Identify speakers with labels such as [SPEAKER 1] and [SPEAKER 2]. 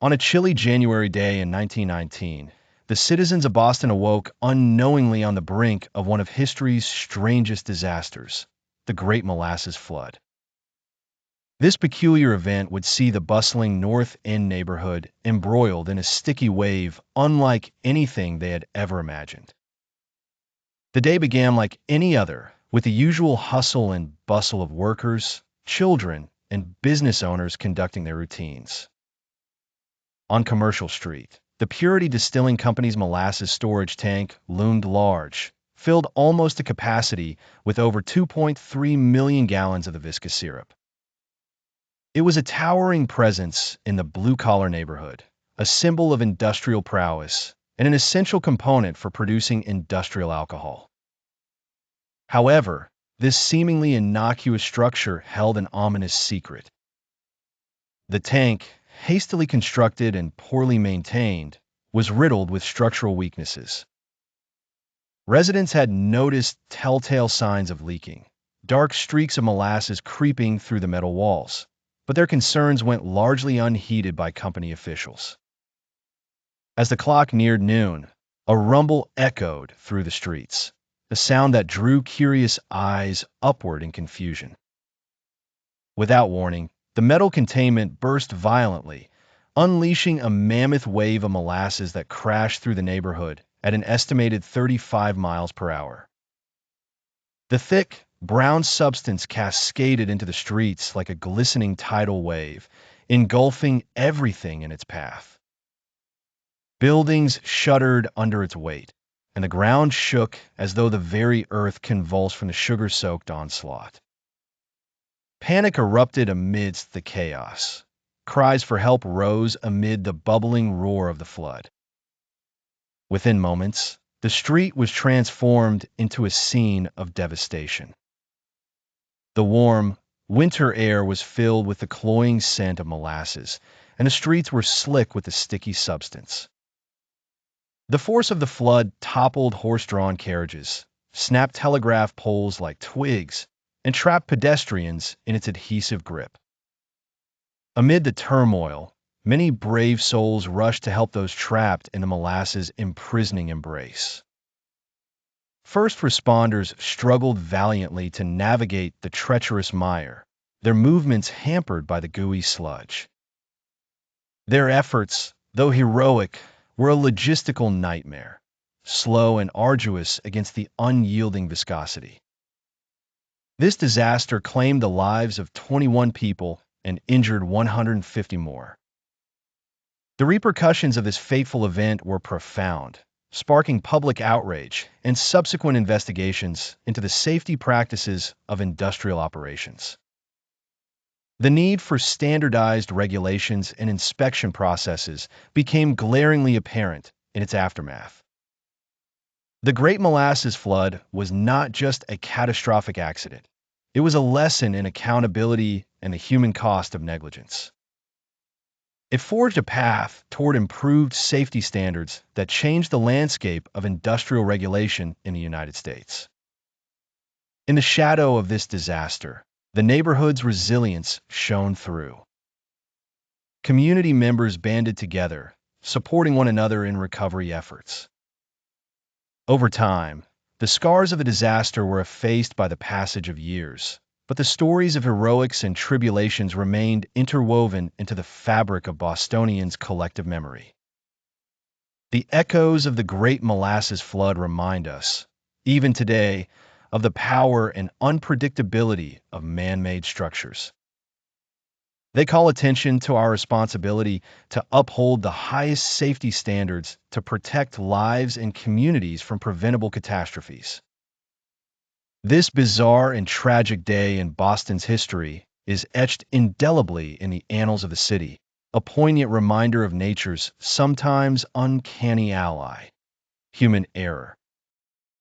[SPEAKER 1] On a chilly January day in 1919, the citizens of Boston awoke unknowingly on the brink of one of history's strangest disasters, the Great Molasses Flood. This peculiar event would see the bustling North End neighborhood embroiled in a sticky wave unlike anything they had ever imagined. The day began like any other, with the usual hustle and bustle of workers, children, and business owners conducting their routines. On Commercial Street, the Purity Distilling Company's molasses storage tank loomed large, filled almost to capacity with over 2.3 million gallons of the viscous syrup. It was a towering presence in the blue-collar neighborhood, a symbol of industrial prowess, and an essential component for producing industrial alcohol. However, this seemingly innocuous structure held an ominous secret. The tank, hastily constructed and poorly maintained, was riddled with structural weaknesses. Residents had noticed telltale signs of leaking, dark streaks of molasses creeping through the metal walls, but their concerns went largely unheeded by company officials. As the clock neared noon, a rumble echoed through the streets, a sound that drew curious eyes upward in confusion. Without warning, the metal containment burst violently, unleashing a mammoth wave of molasses that crashed through the neighborhood at an estimated 35 miles per hour. The thick, brown substance cascaded into the streets like a glistening tidal wave, engulfing everything in its path. Buildings shuddered under its weight, and the ground shook as though the very earth convulsed from the sugar-soaked onslaught. Panic erupted amidst the chaos. Cries for help rose amid the bubbling roar of the flood. Within moments, the street was transformed into a scene of devastation. The warm, winter air was filled with the cloying scent of molasses, and the streets were slick with the sticky substance. The force of the flood toppled horse-drawn carriages, snapped telegraph poles like twigs, and trapped pedestrians in its adhesive grip. Amid the turmoil, many brave souls rushed to help those trapped in the molasses' imprisoning embrace. First responders struggled valiantly to navigate the treacherous mire, their movements hampered by the gooey sludge. Their efforts, though heroic, were a logistical nightmare, slow and arduous against the unyielding viscosity. This disaster claimed the lives of 21 people and injured 150 more. The repercussions of this fateful event were profound, sparking public outrage and subsequent investigations into the safety practices of industrial operations. The need for standardized regulations and inspection processes became glaringly apparent in its aftermath. The Great Molasses Flood was not just a catastrophic accident. It was a lesson in accountability and the human cost of negligence. It forged a path toward improved safety standards that changed the landscape of industrial regulation in the United States. In the shadow of this disaster, the neighborhood's resilience shone through. Community members banded together, supporting one another in recovery efforts. Over time, the scars of the disaster were effaced by the passage of years, but the stories of heroics and tribulations remained interwoven into the fabric of Bostonians' collective memory. The echoes of the Great Molasses Flood remind us, even today, of the power and unpredictability of man-made structures. They call attention to our responsibility to uphold the highest safety standards to protect lives and communities from preventable catastrophes. This bizarre and tragic day in Boston's history is etched indelibly in the annals of the city, a poignant reminder of nature's sometimes uncanny ally, human error.